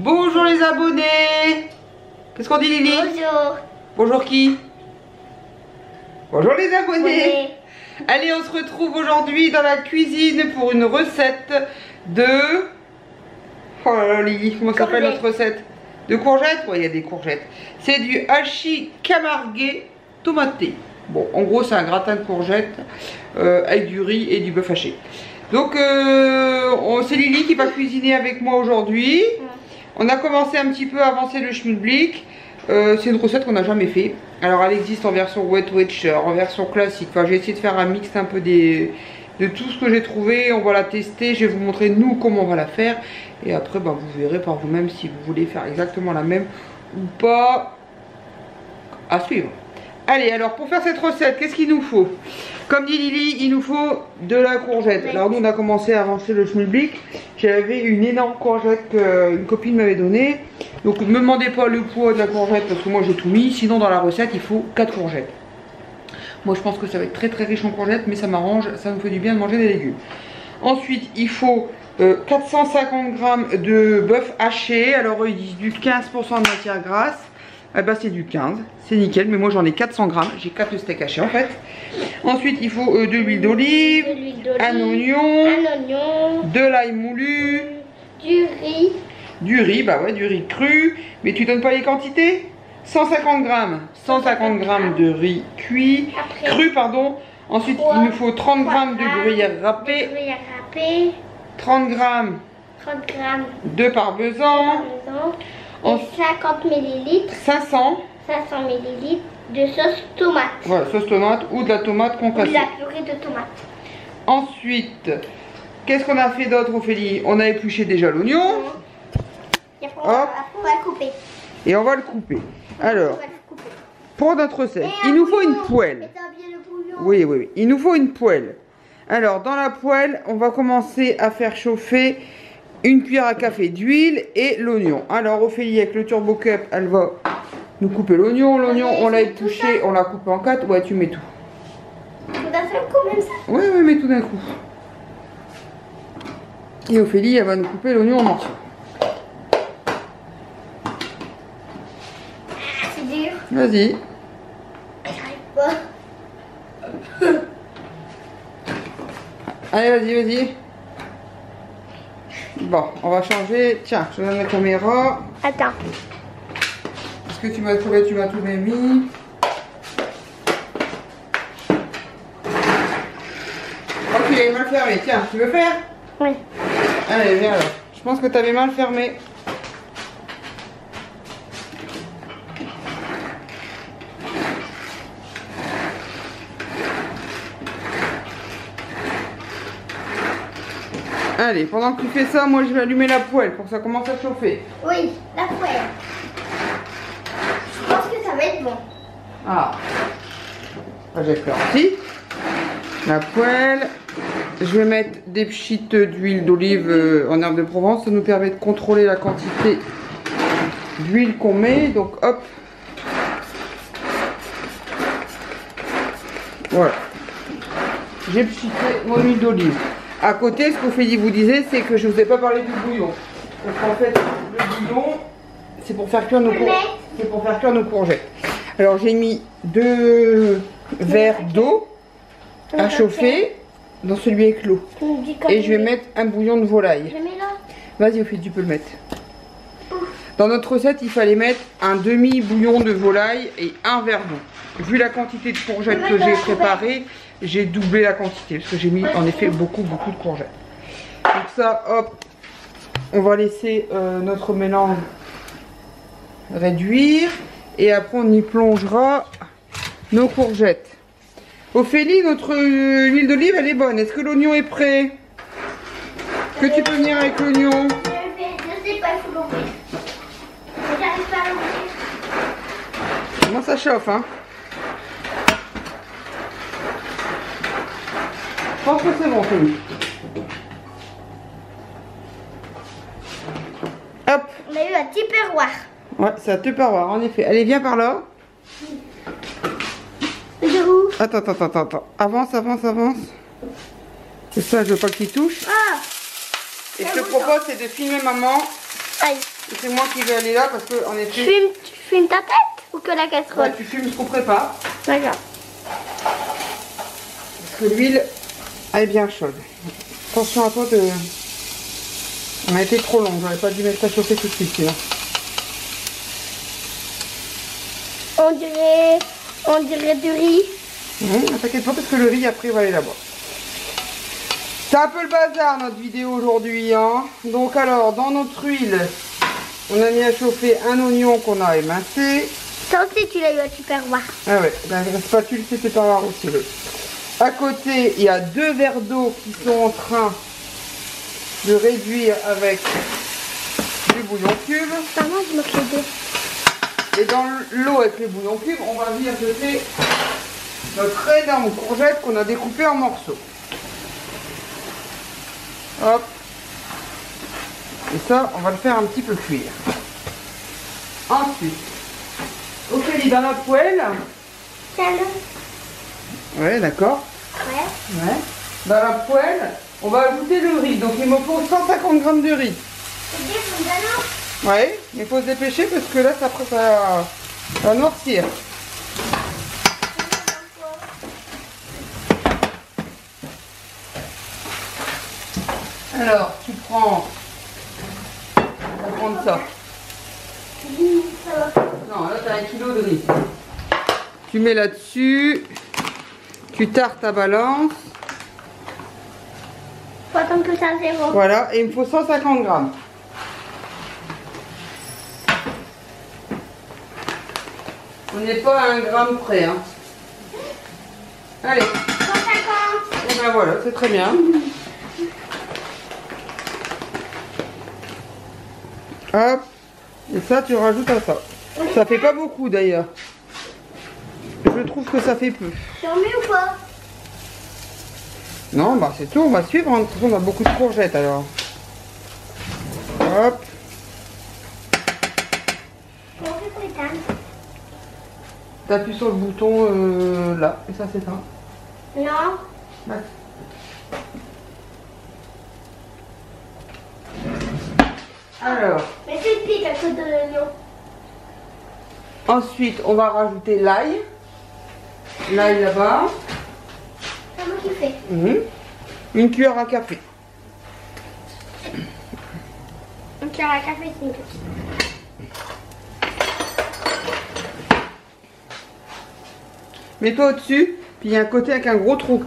Bonjour les abonnés. Qu'est-ce qu'on dit, Lily? Bonjour. Bonjour qui? Bonjour les abonnés. Oui. Allez, on se retrouve aujourd'hui dans la cuisine pour une recette de... Oh là là, Lily, comment s'appelle notre recette? De courgettes? Ouais, il y a des courgettes. C'est du hachis camarguais tomaté. Bon, en gros, c'est un gratin de courgettes avec du riz et du bœuf haché. Donc, c'est Lily qui va cuisiner avec moi aujourd'hui. On a commencé un petit peu à avancer le schmilblick. C'est une recette qu'on n'a jamais fait. Alors, elle existe en version Weight Watcher, en version classique. Enfin, j'ai essayé de faire un mix un peu de tout ce que j'ai trouvé. On va la tester. Je vais vous montrer nous comment on va la faire. Et après, bah, vous verrez par vous-même si vous voulez faire exactement la même ou pas. À suivre. Allez, alors pour faire cette recette, qu'est-ce qu'il nous faut? Comme dit Lily, il nous faut de la courgette. Alors nous, on a commencé à avancer le schmilblick. J'avais une énorme courgette qu'une copine m'avait donnée. Donc ne me demandez pas le poids de la courgette parce que moi j'ai tout mis. Sinon dans la recette, il faut 4 courgettes. Moi je pense que ça va être très très riche en courgettes, mais ça m'arrange, ça nous fait du bien de manger des légumes. Ensuite, il faut 450 g de bœuf haché. Alors ils disent du 15% de matière grasse. Eh ben, c'est du 15, c'est nickel, mais moi j'en ai 400 grammes, j'ai 4 steaks hachés en fait. Ensuite il faut de l'huile d'olive, un oignon, de l'ail moulu, du riz, bah ouais, du riz cru, mais tu donnes pas les quantités? 150 grammes, 150 grammes de riz cuit, cru pardon. Ensuite il nous faut 30 grammes de gruyère râpée, 30 grammes de parmesan. Et 50 ml, 500 ml de sauce tomate. Voilà, sauce tomate ou de la tomate concassée. Ou de la purée de tomate. Ensuite, qu'est-ce qu'on a fait d'autre, Ophélie? On a épluché déjà l'oignon. On va le couper. Et on va le couper. Alors, pour notre recette, il nous faut une poêle. Oui, oui, oui. Il nous faut une poêle. Alors, dans la poêle, on va commencer à faire chauffer une cuillère à café d'huile et l'oignon. Alors Ophélie avec le Turbo Cup, elle va nous couper l'oignon. L'oignon, on l'a épluché, on l'a coupé en 4. Ouais, tu mets tout. Tout d'un seul coup même ça? Oui, oui, mais tout d'un coup. Et Ophélie, elle va nous couper l'oignon en morceaux. C'est dur. Vas-y. J'arrive pas. Allez, vas-y, vas-y. Bon, on va changer. Tiens, je donne la caméra. Attends. Est-ce que tu m'as trouvé? Tu m'as tout mis. Ok, il est mal fermé. Tiens, tu veux faire? Oui. Allez, viens alors. Je pense que tu avais mal fermé. Allez, pendant que tu fais ça, moi je vais allumer la poêle pour que ça commence à chauffer. Oui, la poêle. Je pense que ça va être bon. Ah, j'ai peur aussi. La poêle. Je vais mettre des pchites d'huile d'olive en herbe de Provence. Ça nous permet de contrôler la quantité d'huile qu'on met. Donc hop. Voilà. J'ai pchité mon huile d'olive. À côté, ce qu'Ophélie vous disait, c'est que je ne vous ai pas parlé du bouillon. Parce qu'en fait, le bouillon, c'est pour faire cuire nos courgettes. Alors, j'ai mis 2 verres d'eau à chauffer dans celui avec l'eau. Et je vais mettre un bouillon de volaille. Vas-y, Ophélie, tu peux le mettre. Dans notre recette, il fallait mettre un demi-bouillon de volaille et un verre d'eau. Vu la quantité de courgettes que j'ai préparées, j'ai doublé la quantité parce que j'ai mis en effet beaucoup de courgettes. Donc ça, hop, on va laisser notre mélange réduire et après on y plongera nos courgettes. Ophélie, notre huile d'olive elle est bonne. Est-ce que l'oignon est prêt? Que tu peux venir avec l'oignon? Je sais pas, il faut l'ouvrir. J'arrive pas à l'ouvrir. Comment ça chauffe, hein? Je pense que c'est bon, Ophélie. Hop. On a eu un petit perroir. Ouais, c'est un tupperware, en effet. Allez, viens par là. Attends. Avance. C'est ça, je veux pas qu'il touche. Ah. Et je te propose, c'est de filmer maman Aïe. c'est moi qui vais aller là parce que en effet... Tu fumes ta tête ou que la casserole? Ouais, tu fumes ce qu'on prépare. D'accord. Parce que l'huile, elle est bien chaude. Attention à toi de... On a été trop long, j'aurais pas dû mettre à chauffer tout de suite sinon. On dirait du riz. T'inquiète pas parce que le riz après il va aller là-bas. C'est un peu le bazar notre vidéo aujourd'hui. Hein. Donc alors, dans notre huile, on a mis à chauffer un oignon qu'on a émincé. Ça aussi tu l'as eu à Tupperware. Ah ouais, la spatule c'est Tupperware aussi. Oui. À côté, il y a 2 verres d'eau qui sont en train de réduire avec du bouillon cube. Maman, je me fais deux. Et dans l'eau avec les bouillons cubes, on va venir jeter notre énorme courgette qu'on a découpée en morceaux. Hop. Et ça, on va le faire un petit peu cuire. Ensuite, Ophélie, dans la poêle. Ouais, d'accord. Ouais. Dans la poêle, on va ajouter le riz. Donc il me faut 150 g de riz. Ouais, il faut se dépêcher parce que là, ça va noircir. Alors, tu prends... On va prendre ça. Non, là, tu as 1 kg de riz. Tu mets là-dessus. Tu tartes ta balance. Faut attendre que ça zéro. Voilà, et il me faut 150 g. On n'est pas à 1 gramme près. Hein. Allez. 150. Et ben voilà, c'est très bien. Hop. Et ça, tu rajoutes à ça. Ça fait pas beaucoup d'ailleurs. Je trouve que ça fait peu. J'en mets ou pas? Non, bah c'est tout, on va suivre. De toute façon, on a beaucoup de courgettes alors. Hop. T'appuies sur le bouton là, et ça s'éteint. Non. Ouais. Alors. Mais c'est pique à côté de l'oignon. Ensuite, on va rajouter l'ail. L'ail là-bas. C'est moi qui fais. Une cuillère à café. Une cuillère à café, c'est une petite. Mets-toi au-dessus, puis il y a un côté avec un gros trou.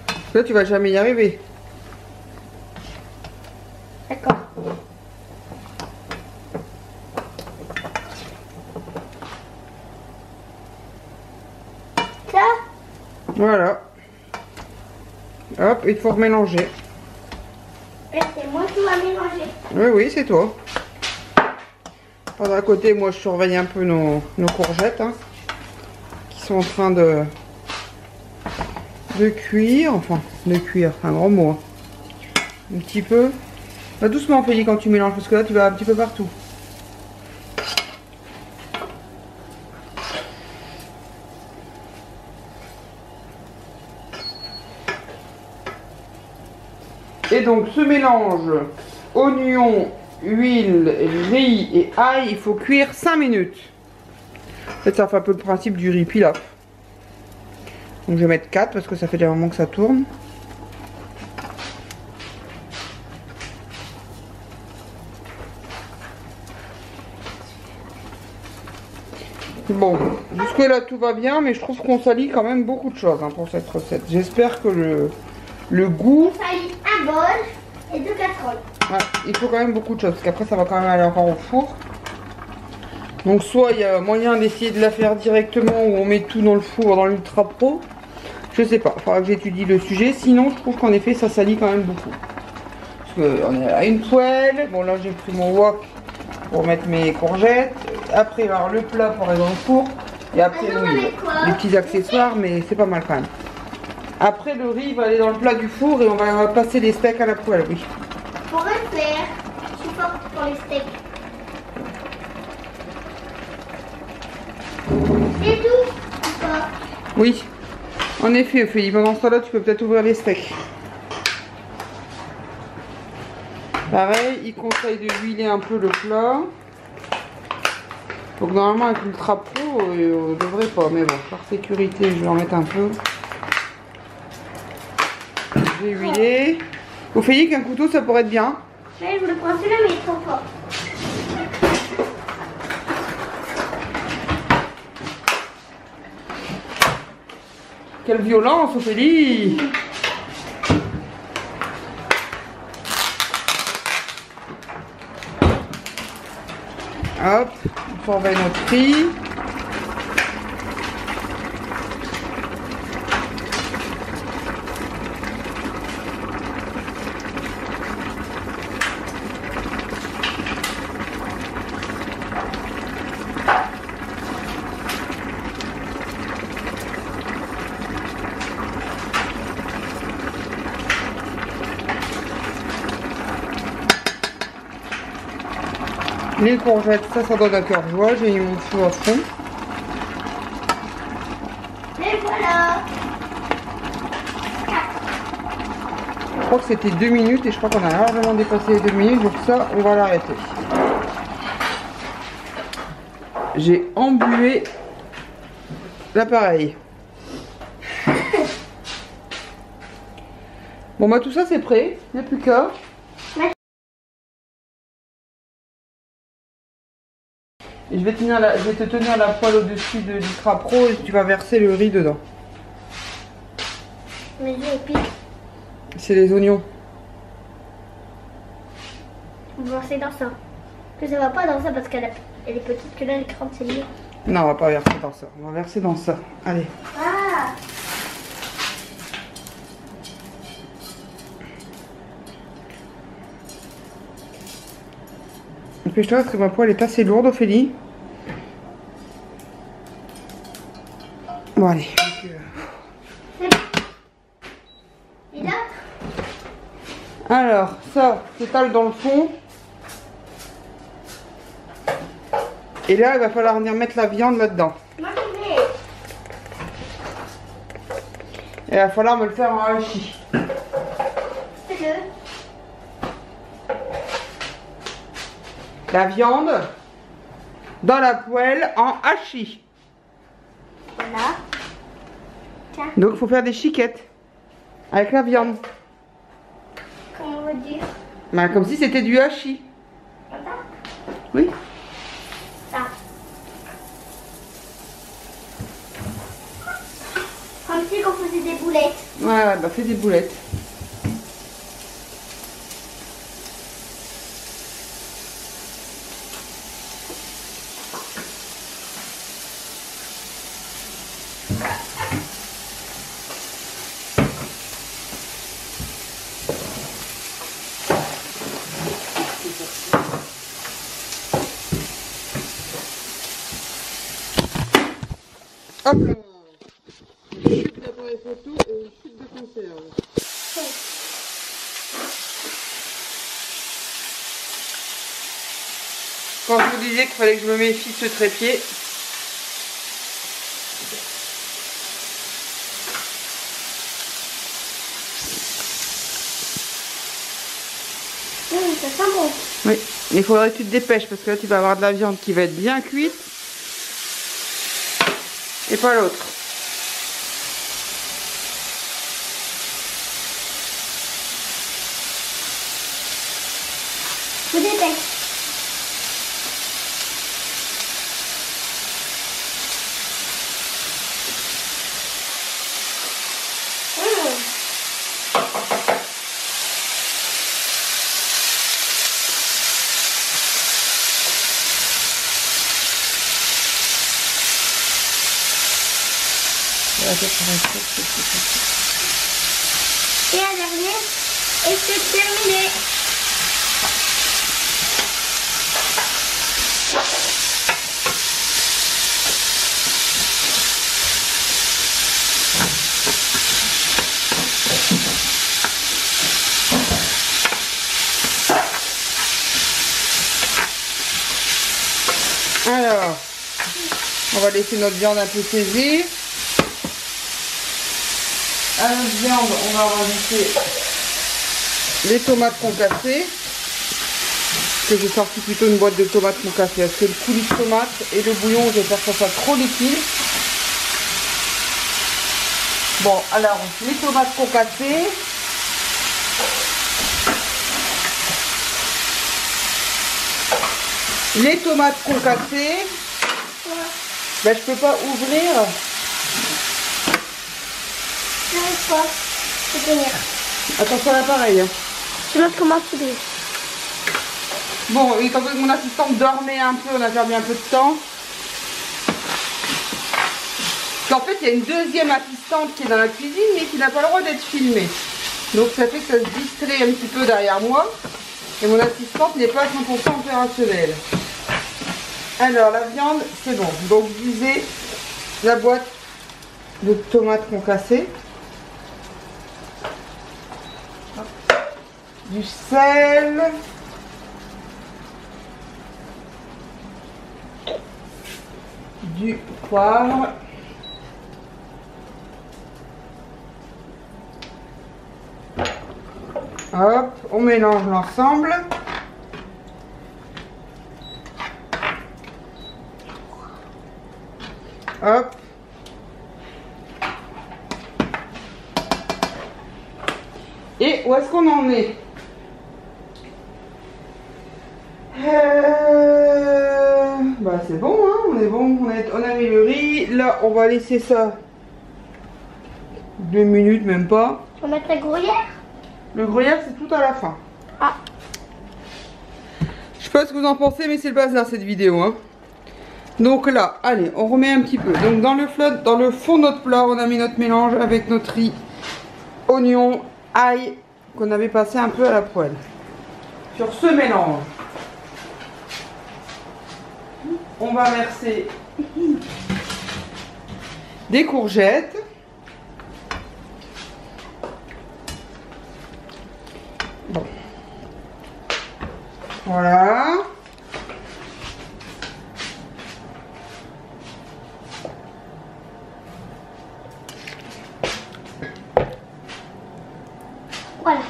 Parce que là, tu vas jamais y arriver. D'accord. Ça? Voilà. Hop, il faut remélanger. Et c'est moi qui vais mélanger. Oui, oui, c'est toi. Pendant à côté, moi, je surveille un peu nos courgettes. Hein, qui sont en train de cuire. Enfin, de cuire, c'est un grand mot. Hein. Un petit peu. Bah, doucement, Ophélie, quand tu mélanges, parce que là, tu vas un petit peu partout. Et donc, ce mélange oignon, huile, riz et ail, il faut cuire 5 minutes. En fait, ça fait un peu le principe du riz pilaf. Donc, je vais mettre 4 parce que ça fait des moments que ça tourne. Bon, jusque là tout va bien, mais je trouve qu'on salit quand même beaucoup de choses hein, pour cette recette. J'espère que le goût... On salit un bol et 2 casseroles. Ouais, il faut quand même beaucoup de choses, parce qu'après ça va quand même aller encore au four. Donc soit il y a moyen d'essayer de la faire directement, ou on met tout dans le four, dans l'Ultra Pro. Je sais pas, il faudra que j'étudie le sujet. Sinon, je trouve qu'en effet, ça salit quand même beaucoup. Parce qu'on est à une poêle. Bon, là, j'ai pris mon wok pour mettre mes courgettes. Après, il va y avoir le plat pour aller dans le four. Et après, oui, les petits accessoires, mais c'est pas mal quand même. Après, le riz va aller dans le plat du four et on va passer les steaks à la poêle, oui. Pour le faire, je suis forte pour les steaks. C'est tout ou pas? Oui. En effet, Ophélie, pendant ce temps-là, tu peux peut-être ouvrir les steaks. Pareil, il conseille de huiler un peu le plat. Donc normalement avec l'Ultra Pro, on devrait pas, mais bon, par sécurité, je vais en mettre un peu. J'ai huilé. Ophélie, qu'un couteau, ça pourrait être bien. Mais je voulais prendre celui-là, mais il est trop fort. Quelle violence, Ophélie! Hop, on surveille notre riz. Les courgettes, ça donne un cœur joie. J'ai mis mon feu à fond. Et voilà. Je crois que c'était 2 minutes et je crois qu'on a largement dépassé les 2 minutes. Donc ça, on va l'arrêter. J'ai embué l'appareil. Bon bah tout ça c'est prêt. Il n'y a plus qu'à. Et je vais te tenir la poêle au-dessus de l'Ultra Pro et tu vas verser le riz dedans. Mes yeux piquent. C'est les oignons. On va verser dans ça. Que ça va pas dans ça parce qu'elle est petite, que là l'écran c'est mieux. Non, on va pas verser dans ça. On va verser dans ça. Allez. Ah. Dépêche-toi parce que ma poêle est assez lourde, Ophélie. Bon, allez. Et là? Alors, ça, s'étale dans le fond. Et là, il va falloir venir mettre la viande là-dedans. Moi je vais. Et il va falloir me le faire en hachis. Fais-le. La viande dans la poêle en hachis. Voilà. Tiens. Donc, il faut faire des chiquettes avec la viande. Comment on va dire? Bah, comme si c'était du hachis. Comme ça? Oui. Ça. Comme si on faisait des boulettes. Ouais, bah fais des boulettes. Hop là. Une chute d'appareil photo et une chute de conserve. Quand je vous disais qu'il fallait que je me méfie de ce trépied. Ça sent bon. Oui, mais il faudrait que tu te dépêches parce que là tu vas avoir de la viande qui va être bien cuite et pas l'autre. Je vous dépêche. Et la dernière, et c'est terminé. Alors, on va laisser notre viande un peu saisir. À notre viande, on va rajouter les tomates concassées. que j'ai sorti plutôt une boîte de tomates concassées. Parce que le coulis de tomates et le bouillon, je vais faire que ça soit trop liquide. Bon, alors, les tomates concassées. Les tomates concassées. Ben, je peux pas ouvrir. J'arrive pas. Je vais tenir. Attention à l'appareil. Je montre comment tu dis. Bon, étant donné que mon assistante dormait un peu, on a perdu un peu de temps. En fait, il y a une deuxième assistante qui est dans la cuisine, mais qui n'a pas le droit d'être filmée. Donc ça fait que ça se distrait un petit peu derrière moi. Et mon assistante n'est pas 100% opérationnelle. Alors, la viande, c'est bon. Donc, je disais la boîte de tomates concassées. Du sel. Du poivre. Hop, on mélange l'ensemble. Hop. Et où est-ce qu'on en est? Bah c'est bon, hein, on est bon, on a mis le riz. Là, on va laisser ça 2 minutes, même pas. On va mettre la gruyère? Le gruyère, c'est tout à la fin. Ah. Je sais pas ce que vous en pensez, mais c'est le bazar cette vidéo, hein. Donc là, allez, on remet un petit peu. Donc dans le fond de notre plat, on a mis notre mélange avec notre riz, oignon, ail, qu'on avait passé un peu à la poêle. Sur ce mélange, on va verser des courgettes. Bon. Voilà. Voilà.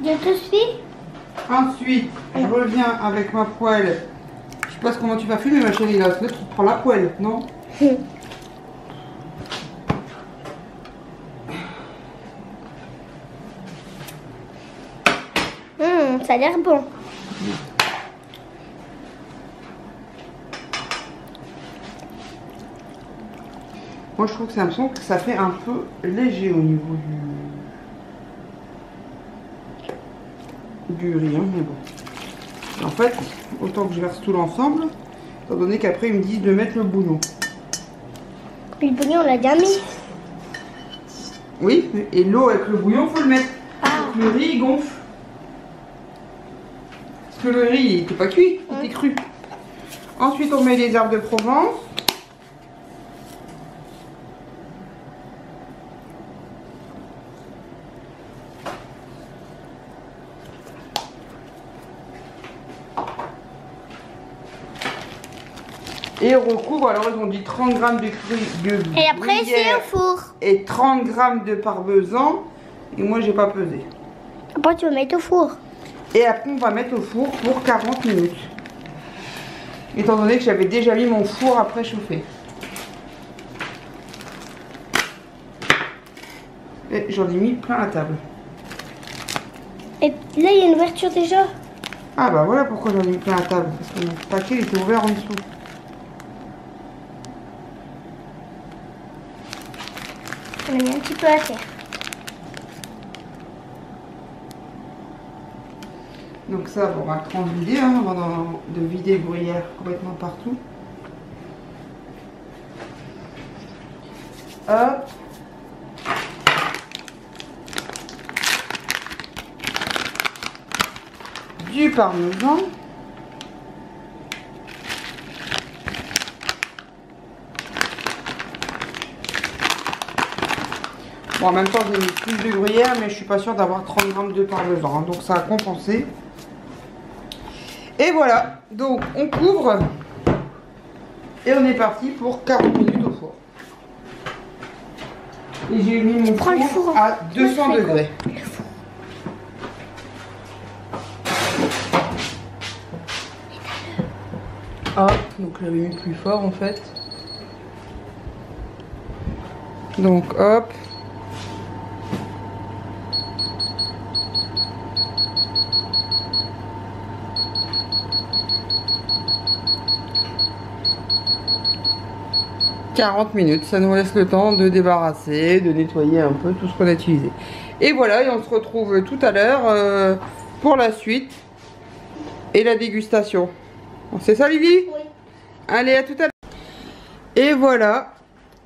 Je te suis. Ensuite, je reviens avec ma poêle. Je sais pas comment tu vas fumer, ma chérie, là. Là, tu prends la poêle, non? Ça a l'air bon. Moi, je trouve que c'est un son que ça fait un peu léger au niveau du riz, hein, mais bon. En fait, autant que je verse tout l'ensemble, étant donné qu'après, ils me disent de mettre le bouillon. Puis le bouillon, on l'a déjà mis. Oui, et l'eau avec le bouillon, faut le mettre. Ah. Donc, le riz, il gonfle. Parce que le riz, il n'était pas cuit, il était cru. Ensuite, on met les herbes de Provence. Et on recouvre, alors ils ont dit 30 g de Et après, c'est gruyère au four. et 30 g de parmesan. Et moi, j'ai pas pesé. Après, tu vas mettre au four. Et après, on va mettre au four pour 40 minutes. Étant donné que j'avais déjà mis mon four à préchauffer. Et j'en ai mis plein la table. Et là, il y a une ouverture déjà. Ah bah voilà pourquoi j'en ai mis plein la table. Parce que mon paquet il était ouvert en dessous. On a mis un petit peu à terre. Donc ça, on va le vider hein, avant de vider le gruyère complètement partout. Hop. Du parmesan. Bon, en même temps, j'ai mis plus de gruyère, mais je suis pas sûre d'avoir 30 g de parmesan, hein, donc ça a compensé. Et voilà, donc on couvre et on est parti pour 40 minutes au four. Et j'ai mis mon four à 200 degrés. Hop, donc j'avais mis plus fort en fait. Donc hop. « 40 minutes, ça nous laisse le temps de débarrasser, de nettoyer un peu tout ce qu'on a utilisé. » Et voilà, et on se retrouve tout à l'heure pour la suite et la dégustation. C'est ça, Lily? Oui. Allez, à tout à l'heure. Et voilà,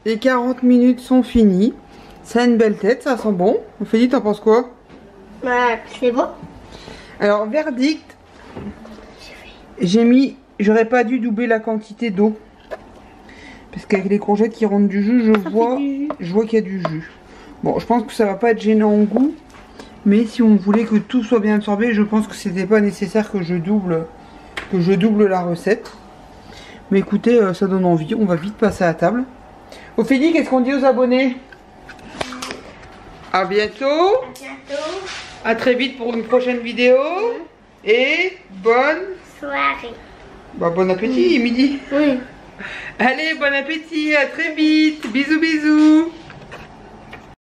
les 40 minutes sont finies. Ça a une belle tête, ça sent bon. Ophélie, t'en penses quoi? C'est bon. Alors, verdict, j'ai mis, j'aurais pas dû doubler la quantité d'eau. Parce qu'avec les courgettes qui rentrent du jus, je vois qu'il y a du jus. Bon, je pense que ça va pas être gênant au goût. Mais si on voulait que tout soit bien absorbé, je pense que c'était pas nécessaire que je double la recette. Mais écoutez, ça donne envie. On va vite passer à la table. Ophélie, qu'est-ce qu'on dit aux abonnés? À bientôt. À bientôt. À très vite pour une prochaine vidéo. Et bonne Soirée. Bah, bon appétit, midi. Oui. Allez, bon appétit, à très vite. Bisous, bisous.